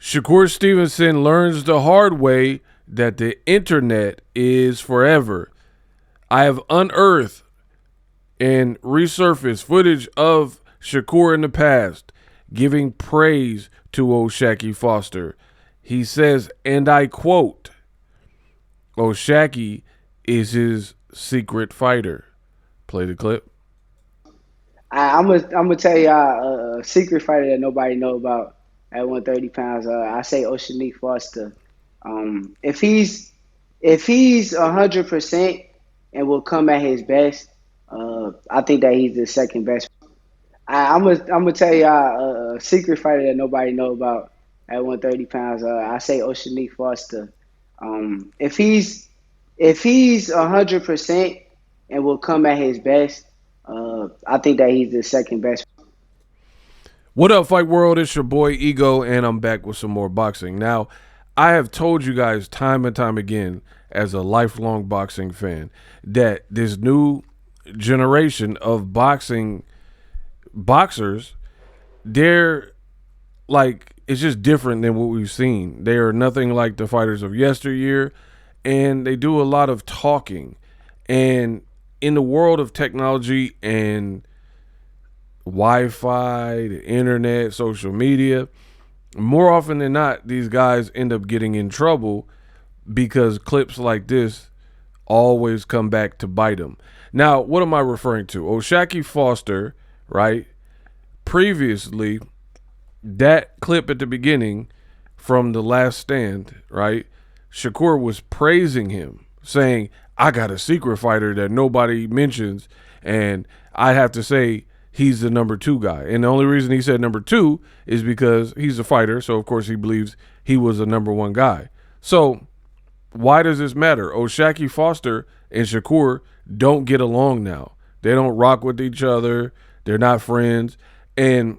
Shakur Stevenson learns the hard way that the internet is forever. I have unearthed and resurfaced footage of Shakur in the past, giving praise to O'Shaquie Foster. He says, and I quote, O'Shaquie is his secret fighter. Play the clip. I'm gonna tell y'all a secret fighter that nobody know about at 130 pounds. I say Oceanique Foster. If he's 100% and will come at his best, I think that he's the second best. I'm gonna tell y'all a secret fighter that nobody know about at 130 pounds. I say Oceanique Foster. If he's 100% and will come at his best, I think that he's the second best. What up, Fight World? It's your boy Ego, and I'm back with some more boxing. Now, I have told you guys time and time again, as a lifelong boxing fan, that this new generation of boxers, they're like, it's just different than what we've seen. They are nothing like the fighters of yesteryear, and they do a lot of talking. And in the world of technology and Wi-Fi, the internet, social media, more often than not, these guys end up getting in trouble because clips like this always come back to bite them. Now, what am I referring to? O'Shaquie Foster, right? Previously, that clip at the beginning from The Last Stand, right? Shakur was praising him, saying, I got a secret fighter that nobody mentions, and I have to say he's the number 2 guy. And the only reason he said number 2 is because he's a fighter, so of course he believes he was the number 1 guy. So why does this matter? O'Shaquie Foster and Shakur don't get along now. They don't rock with each other. They're not friends. And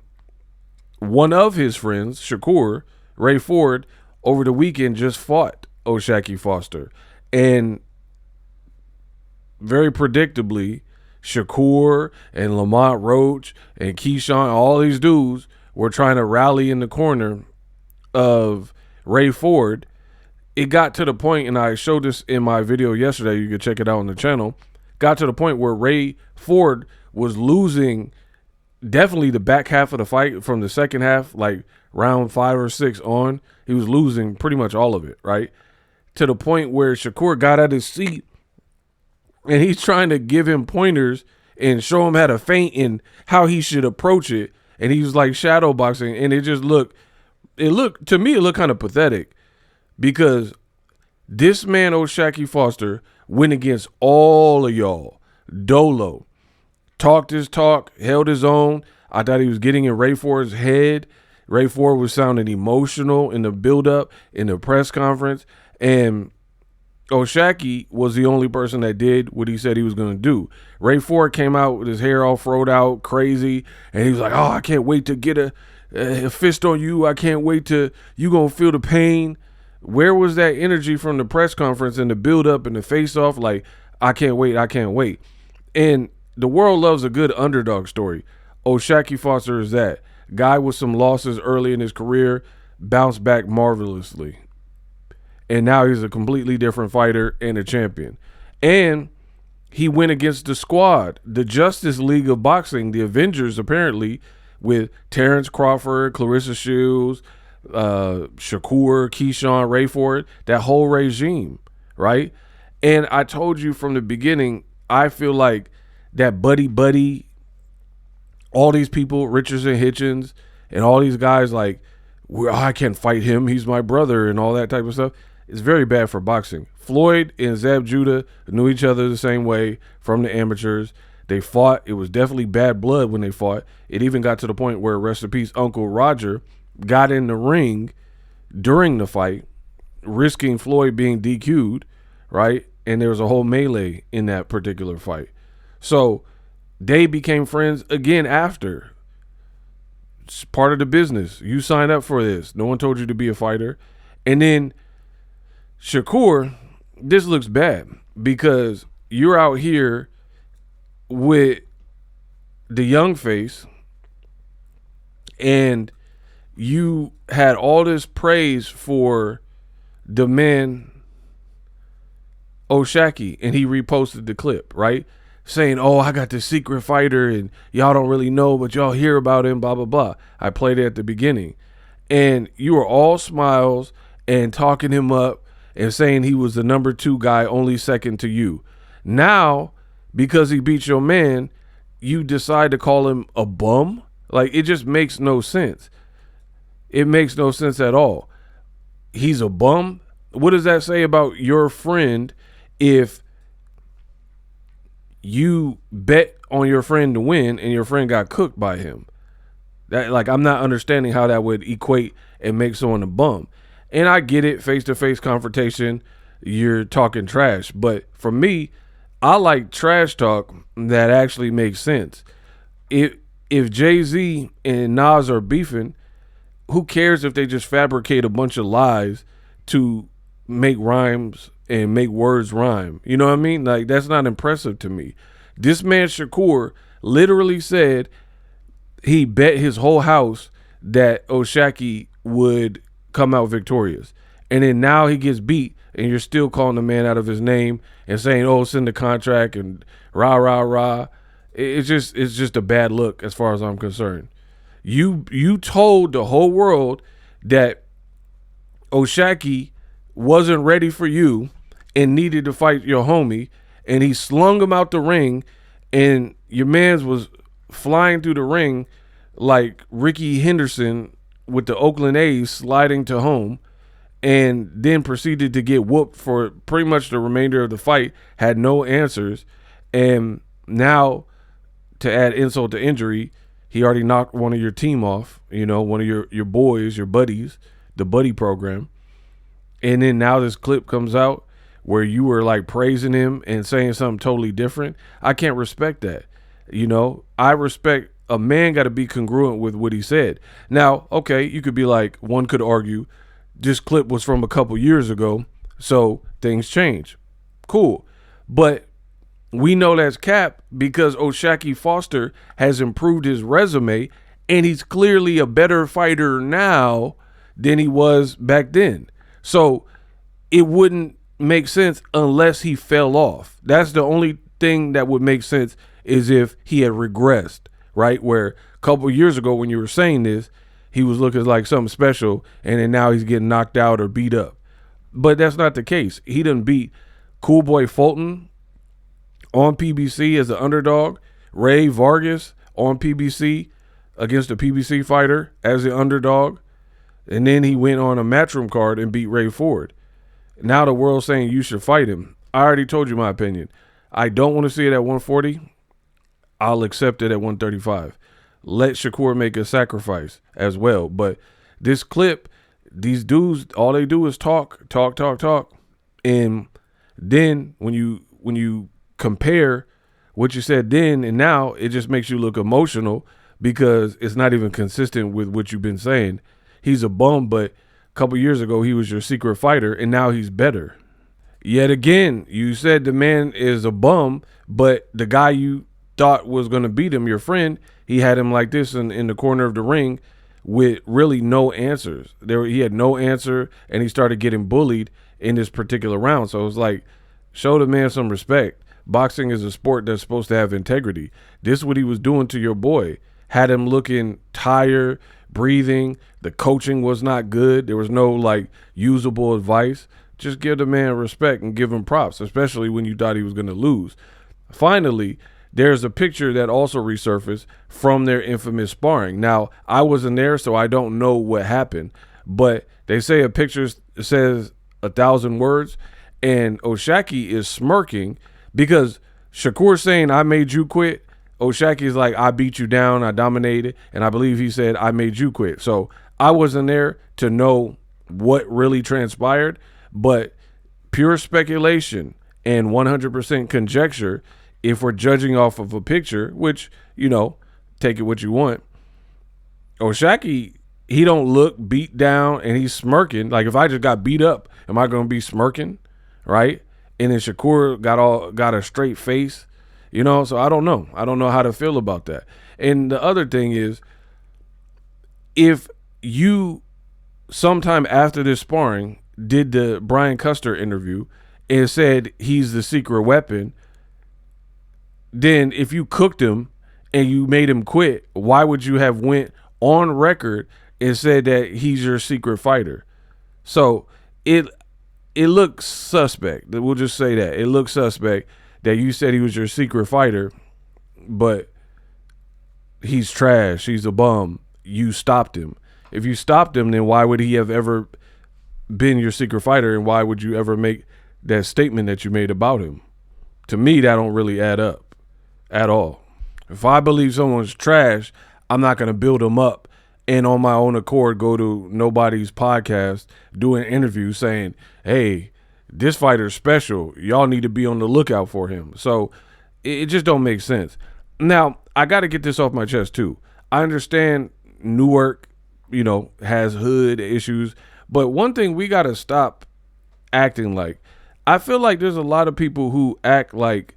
one of his friends, Shakur, Ray Ford, over the weekend just fought O'Shaquie Foster. And very predictably, Shakur and Lamont Roach and Keyshawn, all these dudes were trying to rally in the corner of Ray Ford. It got to the point, and I showed this in my video yesterday, you can check it out on the channel, got to the point where Ray Ford was losing definitely the back half of the fight. From the second half, like round 5 or 6 on, he was losing pretty much all of it, right? To the point where Shakur got out of his seat and he's trying to give him pointers and show him how to feint and how he should approach it. And he was like shadow boxing, and it looked kind of pathetic, because this man, O'Shaquie Foster, went against all of y'all. Dolo. Talked his talk, held his own. I thought he was getting in Ray Ford's head. Ray Ford was sounding emotional in the build-up, in the press conference. And O'Shaquie was the only person that did what he said he was going to do. Ray Ford came out with his hair all froed out, crazy, and he was like, oh, I can't wait to get a fist on you. I can't wait to, you going to feel the pain. Where was that energy from the press conference and the build-up and the face-off? Like, I can't wait, I can't wait. And the world loves a good underdog story. O'Shaquie Foster is that. Guy with some losses early in his career, bounced back marvelously. And now he's a completely different fighter and a champion. And he went against the squad, the Justice League of Boxing, the Avengers, apparently, with Terrence Crawford, Clarissa Shields, Shakur, Keyshawn, Ray Ford, that whole regime, right? And I told you from the beginning, I feel like that buddy, all these people, Richardson, Hitchens, and all these guys, like, well, I can't fight him, he's my brother, and all that type of stuff. It's very bad for boxing. Floyd and Zab Judah knew each other the same way from the amateurs. They fought. It was definitely bad blood when they fought. It even got to the point where, rest in peace, Uncle Roger got in the ring during the fight, risking Floyd being DQ'd, right? And there was a whole melee in that particular fight. So they became friends again after. It's part of the business. You signed up for this. No one told you to be a fighter. And then Shakur, this looks bad because you're out here with the young face, and you had all this praise for the man O'Shaki, and he reposted the clip, right? Saying, "Oh, I got this secret fighter, and y'all don't really know, but y'all hear about him, blah, blah, blah." I played it at the beginning. And you were all smiles and talking him up and saying he was the number 2 guy, only second to you. Now, because he beat your man, you decide to call him a bum? Like, it just makes no sense. It makes no sense at all. He's a bum? What does that say about your friend if you bet on your friend to win and your friend got cooked by him? That, like, I'm not understanding how that would equate and make someone a bum. And I get it, face-to-face confrontation, you're talking trash. But for me, I like trash talk that actually makes sense. If Jay-Z and Nas are beefing, who cares if they just fabricate a bunch of lies to make rhymes and make words rhyme? You know what I mean? Like, that's not impressive to me. This man Shakur literally said he bet his whole house that O'Shaki would come out victorious. And then now he gets beat and you're still calling the man out of his name and saying, "Oh, send the contract," and rah, rah, rah. It's just a bad look as far as I'm concerned. You told the whole world that O'Shaki wasn't ready for you and needed to fight your homie, and he slung him out the ring, and your man's was flying through the ring like Ricky Henderson with the Oakland A's sliding to home, and then proceeded to get whooped for pretty much the remainder of the fight, had no answers, and now, to add insult to injury, he already knocked one of your team off, one of your boys, your buddies, the buddy program. And then now this clip comes out where you were like praising him and saying something totally different. I can't respect that. I respect a man got to be congruent with what he said. Now, okay, you could be like, one could argue this clip was from a couple years ago, so things change. Cool. But we know that's cap because O'Shaki Foster has improved his resume, and he's clearly a better fighter now than he was back then. So it wouldn't make sense unless he fell off. That's the only thing that would make sense, is if he had regressed, right? Where a couple of years ago when you were saying this, he was looking like something special, and then now he's getting knocked out or beat up. But that's not the case. He done beat Cool Boy Fulton on PBC as an underdog, Ray Vargas on PBC against a PBC fighter as the underdog, and then he went on a Matchroom card and beat Ray Ford. Now the world's saying you should fight him. I already told you my opinion. I don't want to see it at 140. I'll accept it at 135. Let Shakur make a sacrifice as well. But this clip, these dudes, all they do is talk. And then when you compare what you said then and now, it just makes you look emotional because it's not even consistent with what you've been saying. He's a bum, but a couple years ago he was your secret fighter, and now he's better. Yet again, you said the man is a bum, but the guy you thought was going to beat him, your friend, he had him like this in the corner of the ring with really no answers. He had no answer, and he started getting bullied in this particular round. So it was like, show the man some respect. Boxing is a sport that's supposed to have integrity. This is what he was doing to your boy. Had him looking tired, breathing. The coaching was not good. There was no like usable advice. Just give the man respect and give him props, especially when you thought he was going to lose. Finally, there's a picture that also resurfaced from their infamous sparring. Now, I wasn't there, so I don't know what happened, but they say a picture says 1,000 words, and O'Shaki is smirking because Shakur saying, "I made you quit." O'Shaki is like, "I beat you down, I dominated," and I believe he said, "I made you quit." So I wasn't there to know what really transpired, but pure speculation and 100% conjecture, if we're judging off of a picture, which, take it what you want, O'Shaki, he don't look beat down and he's smirking. Like, if I just got beat up, am I going to be smirking, right? And then Shakur got a straight face, so I don't know. I don't know how to feel about that. And the other thing is, if you sometime after this sparring did the Brian Custer interview and said he's the secret weapon. Then if you cooked him and you made him quit, why would you have went on record and said that he's your secret fighter? So it looks suspect. We'll just say that. It looks suspect that you said he was your secret fighter, but he's trash. He's a bum. You stopped him. If you stopped him, then why would he have ever been your secret fighter, and why would you ever make that statement that you made about him? To me, that don't really add up at all. If I believe someone's trash, I'm not going to build them up and on my own accord go to nobody's podcast, do an interview saying, hey, this fighter's special. Y'all need to be on the lookout for him. So it just don't make sense. Now, I got to get this off my chest too. I understand Newark, has hood issues. But one thing we got to stop acting like, I feel like there's a lot of people who act like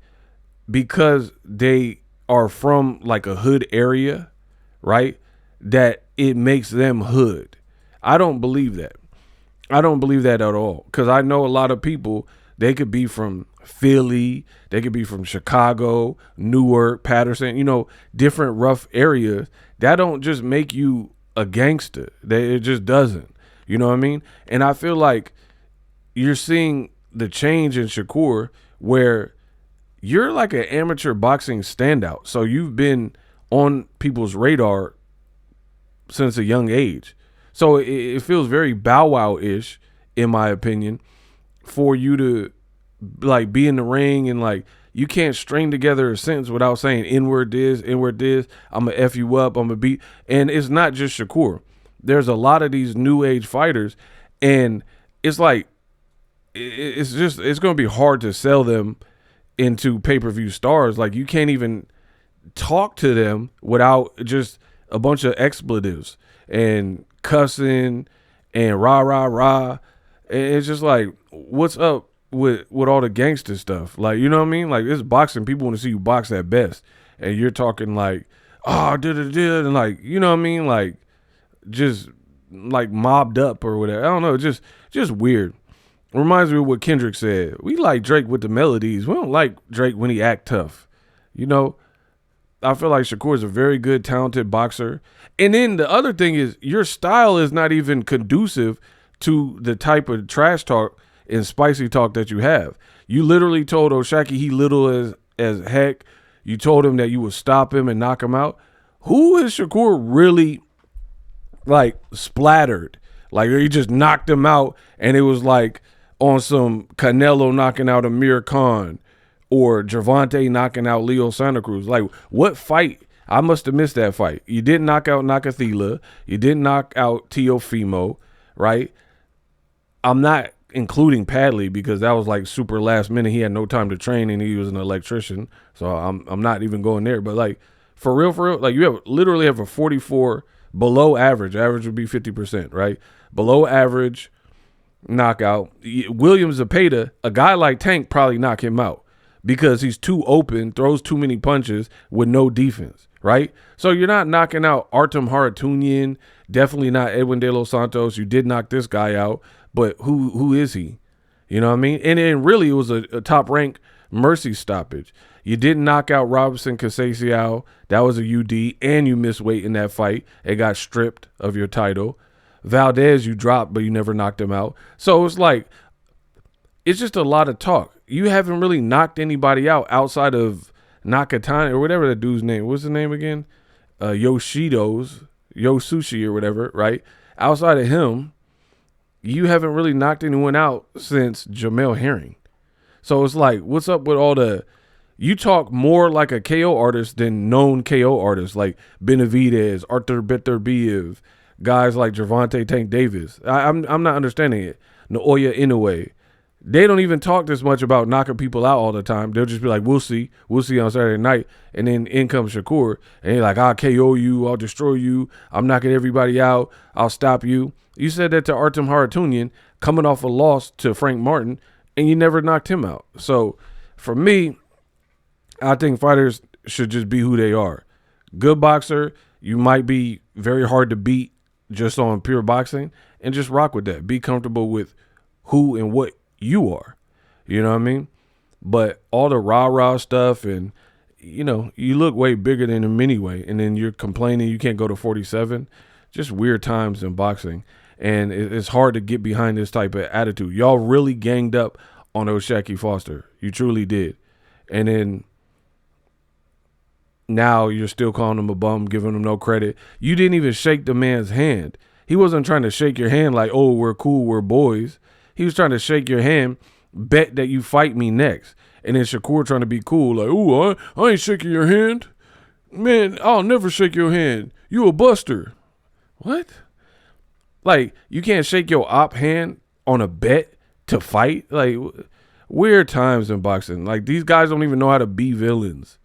because they are from like a hood area, right, that it makes them hood. I don't believe that. I don't believe that at all, because I know a lot of people, they could be from Philly, they could be from Chicago, Newark, Patterson, different rough areas. That don't just make you a gangster. It just doesn't. You know what I mean? And I feel like you're seeing the change in Shakur where you're like an amateur boxing standout. So you've been on people's radar since a young age. So it feels very Bow Wow-ish, in my opinion, for you to like be in the ring and like you can't string together a sentence without saying inward this, I'm going to F you up, I'm going to beat. And it's not just Shakur. There's a lot of these new age fighters, and it's like it's going to be hard to sell them into pay-per-view stars. Like, you can't even talk to them without just a bunch of expletives and cussing and rah rah rah. And it's just like, what's up with all the gangster stuff? Like, you know what I mean? Like, it's boxing. People want to see you box at best, and you're talking like, and like, you know what I mean? Like, just like mobbed up or whatever. I don't know. Just weird. Reminds me of what Kendrick said. We like Drake with the melodies. We don't like Drake when he act tough. I feel like Shakur is a very good, talented boxer. And then the other thing is, your style is not even conducive to the type of trash talk and spicy talk that you have. You literally told O'Shaquie he little as heck. You told him that you would stop him and knock him out. Who is Shakur really like splattered? Like, he just knocked him out, and it was like on some Canelo knocking out Amir Khan or Gervonta knocking out Leo Santa Cruz. Like, what fight? I must have missed that fight. You didn't knock out Nakathila. You didn't knock out Teofimo, right? I'm not including Padley because that was like super last minute. He had no time to train, and he was an electrician. So I'm not even going there. But like, for real, like, you literally have a 44 below average. Average would be 50%, right? Below average knockout. Williams Zepeda, a guy like Tank probably knock him out because he's too open, throws too many punches with no defense, right? So you're not knocking out Artem Haratunian, definitely not Edwin De Los Santos. You did knock this guy out, but who is he? You know what I mean? And then really it was a top-ranked mercy stoppage. You didn't knock out Robinson Casasiao. That was a UD, and you missed weight in that fight. It got stripped of your title. Valdez you dropped, but you never knocked him out. So it's like, it's just a lot of talk. You haven't really knocked anybody out outside of Nakatani or whatever that dude's name. What's his name again? Yosushi or whatever, right? Outside of him, you haven't really knocked anyone out since Jamel Herring. So it's like, what's up with all the... You talk more like a KO artist than known KO artists like Benavidez, Arthur Beterbiev, guys like Gervonta Tank Davis. I'm not understanding it. Naoya Inoue. They don't even talk this much about knocking people out all the time. They'll just be like, we'll see on Saturday night. And then in comes Shakur. And they're like, I'll KO you. I'll destroy you. I'm knocking everybody out. I'll stop you. You said that to Artem Haratunian coming off a loss to Frank Martin, and you never knocked him out. So for me, I think fighters should just be who they are. Good boxer. You might be very hard to beat just on pure boxing, and just rock with that. Be comfortable with who and what you are. You know what I mean? But all the rah-rah stuff, and you look way bigger than him anyway, and then you're complaining you can't go to 47. Just weird times in boxing, and it's hard to get behind this type of attitude. Y'all really ganged up on O'Shaquie Foster. You truly did. And then now you're still calling him a bum, giving him no credit. You didn't even shake the man's hand. He wasn't trying to shake your hand like, oh, we're cool, we're boys. He was trying to shake your hand, bet that you fight me next. And then Shakur trying to be cool, like, oh, I ain't shaking your hand. Man, I'll never shake your hand. You a buster. What? Like, you can't shake your op hand on a bet to fight? Like, weird times in boxing. Like, these guys don't even know how to be villains.